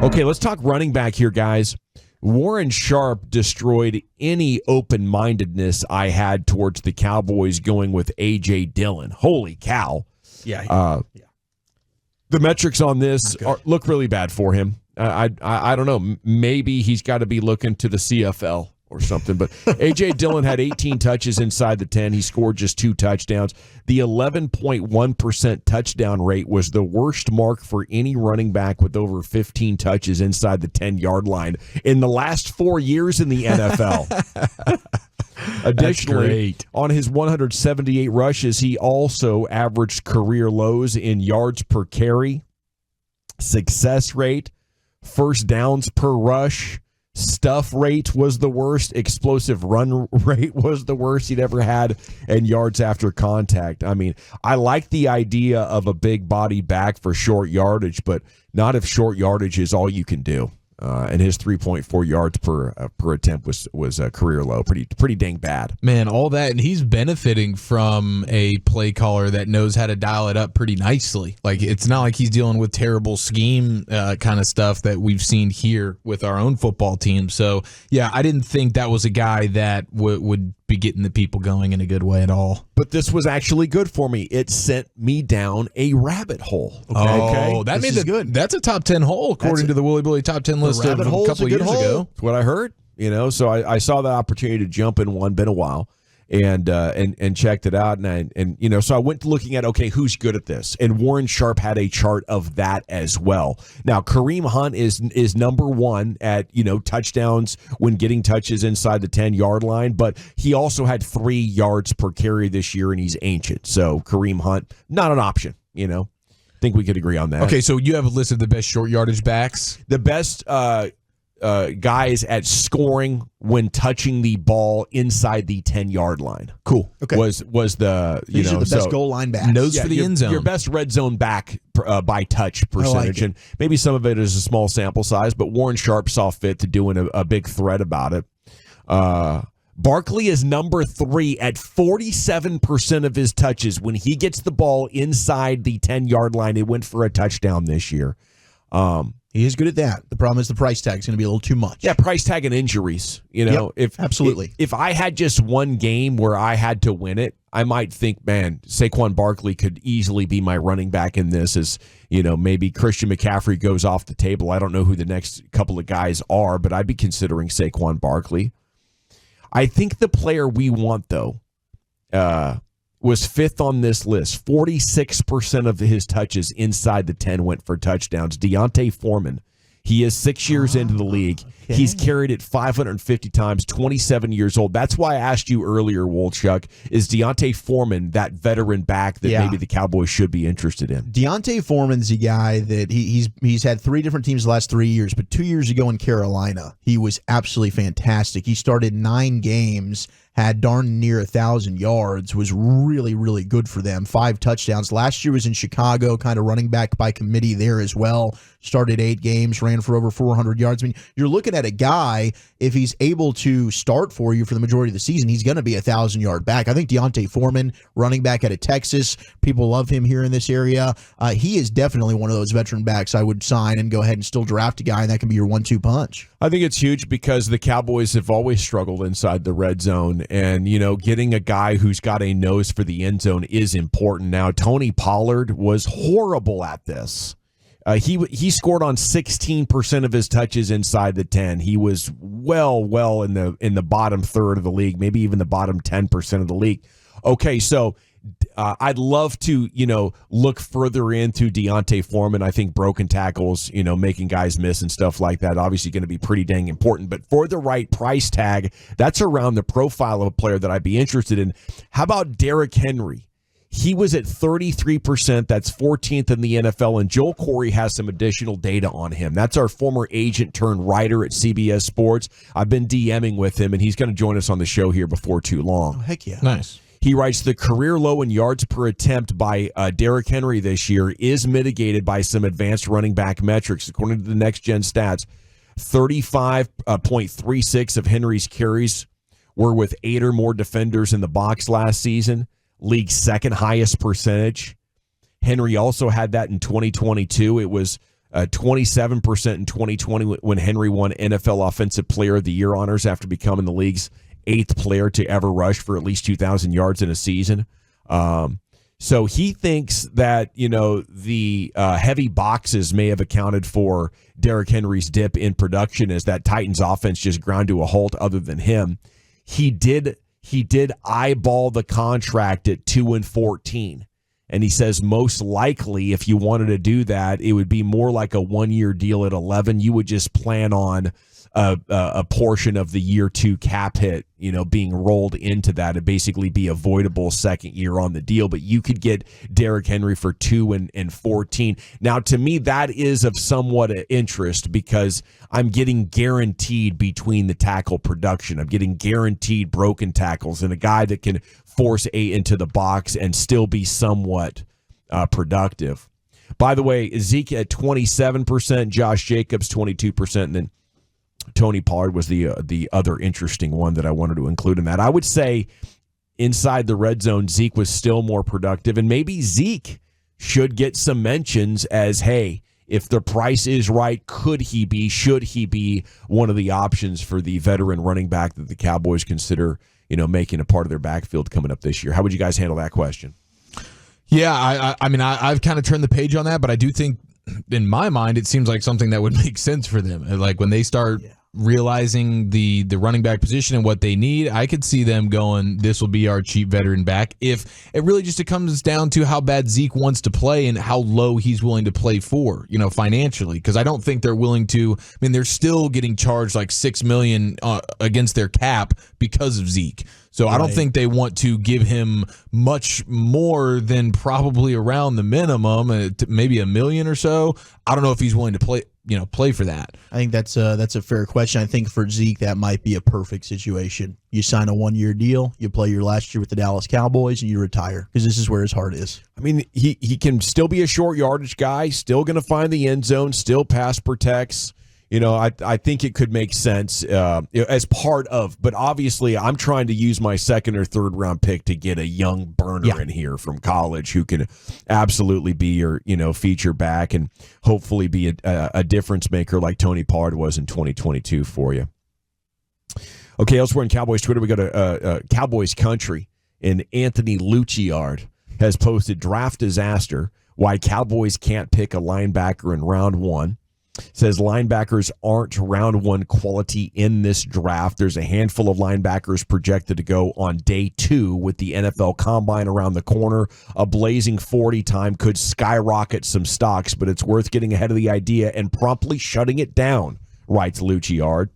Okay, let's talk running back here, guys. Warren Sharp destroyed any open-mindedness I had towards the Cowboys going with AJ Dillon. Holy cow. Yeah. The metrics on this look really bad for him. I don't know. Maybe he's got to be looking to the CFL or something. But A.J. Dillon had 18 touches inside the 10. He scored just 2 touchdowns. The 11.1% touchdown rate was the worst mark for any running back with over 15 touches inside the 10-yard line in the last 4 years in the NFL. Additionally, on his 178 rushes, he also averaged career lows in yards per carry, success rate, first downs per rush, stuff rate was the worst, explosive run rate was the worst he'd ever had, and yards after contact. I mean, I like the idea of a big body back for short yardage, but not if short yardage is all you can do. And his 3.4 yards per attempt was a career low, pretty dang bad. Man, all that, and he's benefiting from a play caller that knows how to dial it up pretty nicely. Like, it's not like he's dealing with terrible scheme kind of stuff that we've seen here with our own football team. So, yeah, I didn't think that was a guy that would be getting the people going in a good way at all. But this was actually good for me. It sent me down a rabbit hole. Okay. That made good. That's a top 10 hole according to the Willy Billy top 10 list of a couple of years ago. That's what I heard. So I saw the opportunity to jump in one, been a while, and checked it out, and so I went looking at who's good at this, and Warren Sharp had a chart of that as well. Now Kareem Hunt is number one at touchdowns when getting touches inside the 10-yard line, but he also had 3 yards per carry this year, and he's ancient. So Kareem Hunt not an option. I think we could agree on that. Okay, so you have a list of the best short yardage backs, the best guys at scoring when touching the ball inside the 10-yard line. Cool. Okay. Was the These are the best goal line backs. Nose for the end zone. Your best red zone back by touch percentage, and maybe some of it is a small sample size, but Warren Sharp saw fit to doing a big thread about it. Barkley is number 3 at 47% of his touches. When he gets the ball inside the 10-yard line, it went for a touchdown this year. He is good at that. The problem is the price tag is going to be a little too much. Yeah, price tag and injuries. Absolutely. If I had just one game where I had to win it, I might think, man, Saquon Barkley could easily be my running back in this. As maybe Christian McCaffrey goes off the table. I don't know who the next couple of guys are, but I'd be considering Saquon Barkley. I think the player we want, though, was 5th on this list. 46% of his touches inside the 10 went for touchdowns. Deontay Foreman. He is 6 years into the league. Okay. He's carried it 550 times, 27 years old. That's why I asked you earlier, Wolchuk, is Deontay Foreman that veteran back that maybe the Cowboys should be interested in? Deontay Foreman's a guy that he's had 3 different teams the last 3 years, but 2 years ago in Carolina, he was absolutely fantastic. He started 9 games, had darn near 1,000 yards, was really, really good for them. 5 touchdowns. Last year was in Chicago, kind of running back by committee there as well. Started 8 games, ran for over 400 yards. I mean, you're looking at a guy, if he's able to start for you for the majority of the season, he's going to be a 1,000-yard back. I think Deontay Foreman, running back out of Texas, people love him here in this area. He is definitely one of those veteran backs I would sign and go ahead and still draft a guy, and that can be your 1-2 punch. I think it's huge because the Cowboys have always struggled inside the red zone, and getting a guy who's got a nose for the end zone is important. Now, Tony Pollard was horrible at this. He scored on 16% of his touches inside the 10. He was well in the bottom third of the league, maybe even the bottom 10% of the league. Okay, so I'd love to look further into Deontay Foreman. I think broken tackles, making guys miss and stuff like that, obviously going to be pretty dang important. But for the right price tag, that's around the profile of a player that I'd be interested in. How about Derrick Henry? He was at 33%. That's 14th in the NFL, and Joel Corey has some additional data on him. That's our former agent turned writer at CBS Sports. I've been DMing with him, and he's going to join us on the show here before too long. Oh, heck yeah. Nice. He writes, the career low in yards per attempt by Derrick Henry this year is mitigated by some advanced running back metrics. According to the Next Gen Stats, 35.36 of Henry's carries were with 8 or more defenders in the box last season. League's second highest percentage. Henry also had that in 2022. It was 27% in 2020 when Henry won NFL Offensive Player of the Year honors after becoming the league's 8th player to ever rush for at least 2,000 yards in a season. So he thinks that, the heavy boxes may have accounted for Derrick Henry's dip in production as that Titans offense just ground to a halt other than him. He did eyeball the contract at 2-14. And he says most likely if you wanted to do that, it would be more like a 1-year deal at 11. You would just plan on a portion of the year 2 cap hit, being rolled into that. It'd basically be avoidable second year on the deal, but you could get Derrick Henry for 2-14. Now, to me, that is of somewhat interest because I'm getting guaranteed between the tackle production. I'm getting guaranteed broken tackles and a guy that can force 8 into the box and still be somewhat productive. By the way, Zeke at 27%, Josh Jacobs 22%, and then Tony Pollard was the other interesting one that I wanted to include in that. I would say inside the red zone, Zeke was still more productive, and maybe Zeke should get some mentions as, hey, if the price is right, should he be one of the options for the veteran running back that the Cowboys consider, making a part of their backfield coming up this year? How would you guys handle that question? Yeah, I've kind of turned the page on that, but I do think in my mind, it seems like something that would make sense for them. Like when they start realizing the running back position and what they need, I could see them going, this will be our cheap veteran back. If it really just comes down to how bad Zeke wants to play and how low he's willing to play for, financially, because I don't think they're willing to. I mean, they're still getting charged like $6 million against their cap because of Zeke. So I don't think they want to give him much more than probably around the minimum, maybe $1 million or so. I don't know if he's willing to play for that. I think that's a fair question. I think for Zeke, that might be a perfect situation. You sign a 1-year deal, you play your last year with the Dallas Cowboys, and you retire because this is where his heart is. I mean, he can still be a short yardage guy, still going to find the end zone, still pass protects. I think it could make sense as part of, but obviously I'm trying to use my 2nd or 3rd round pick to get a young burner in here from college who can absolutely be your, feature back and hopefully be a difference maker like Tony Pollard was in 2022 for you. Okay, elsewhere in Cowboys Twitter, we go to Cowboys Country, and Anthony Luciard has posted draft disaster, why Cowboys can't pick a linebacker in round 1. Says linebackers aren't round 1 quality in this draft. There's a handful of linebackers projected to go on day 2 with the NFL Combine around the corner. A blazing 40 time could skyrocket some stocks, but it's worth getting ahead of the idea and promptly shutting it down, writes Luciard.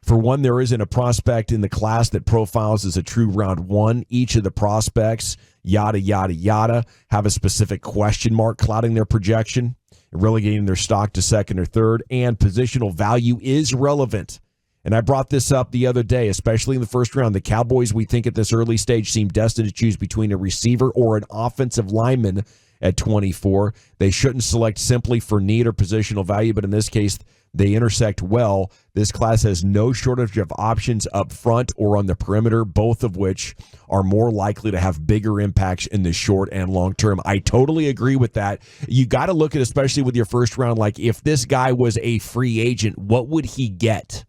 For one, there isn't a prospect in the class that profiles as a true round 1. Each of the prospects, yada, yada, yada, have a specific question mark clouding their projection, relegating their stock to 2nd or 3rd, and positional value is relevant. And I brought this up the other day, especially in the first round. The Cowboys, we think at this early stage, seem destined to choose between a receiver or an offensive lineman at 24. They shouldn't select simply for need or positional value, but in this case, they intersect well. This class has no shortage of options up front or on the perimeter, both of which are more likely to have bigger impacts in the short and long term. I totally agree with that. You got to look at, especially with your first round, like if this guy was a free agent, what would he get,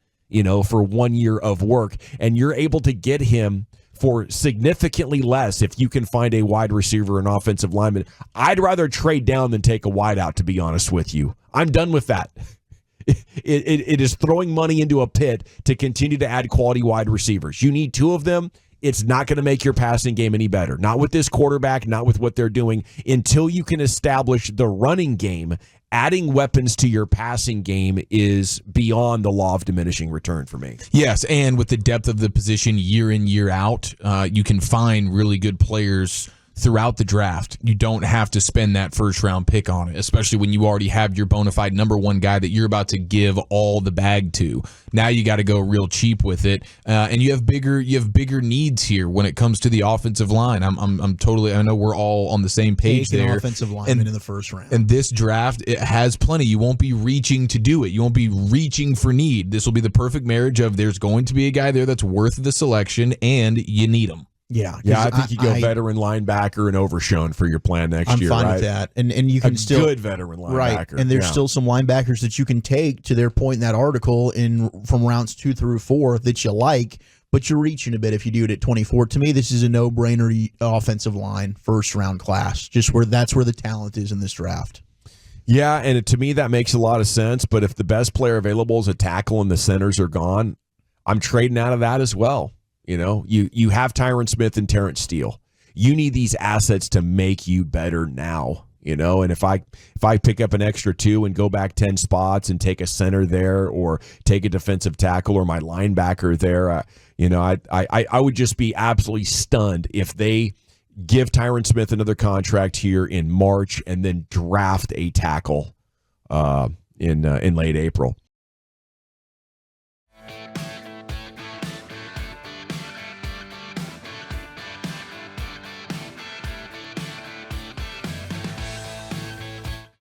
for 1 year of work? And you're able to get him for significantly less if you can find a wide receiver and offensive lineman. I'd rather trade down than take a wide out, to be honest with you. I'm done with that. It is throwing money into a pit to continue to add quality wide receivers. You need 2 of them. It's not going to make your passing game any better. Not with this quarterback, not with what they're doing. Until you can establish the running game, adding weapons to your passing game is beyond the law of diminishing return for me. Yes, and with the depth of the position year in, year out, you can find really good players throughout the draft. You don't have to spend that first round pick on it, especially when you already have your bona fide number 1 guy that you're about to give all the bag to. Now you got to go real cheap with it, and you have bigger needs here when it comes to the offensive line. I'm totally. I know we're all on the same page there. Offensive lineman in the first round. And this draft, it has plenty. You won't be reaching to do it. You won't be reaching for need. This will be the perfect marriage of there's going to be a guy there that's worth the selection, and you need him. Yeah, Yeah, I think you go veteran linebacker and Overshown for your plan next year. I'm fine right? with that, and you can still good veteran linebacker, right? And there's still some linebackers that you can take, to their point in that article, from rounds 2 through 4 that you like, but you're reaching a bit if you do it at 24. To me, this is a no-brainer offensive line first round class. That's where the talent is in this draft. Yeah, and to me that makes a lot of sense. But if the best player available is a tackle and the centers are gone, I'm trading out of that as well. You have Tyron Smith and Terrence Steele. You need these assets to make you better now. And if I pick up an extra 2 and go back 10 spots and take a center there, or take a defensive tackle or my linebacker there, I would just be absolutely stunned if they give Tyron Smith another contract here in March and then draft a tackle in late April.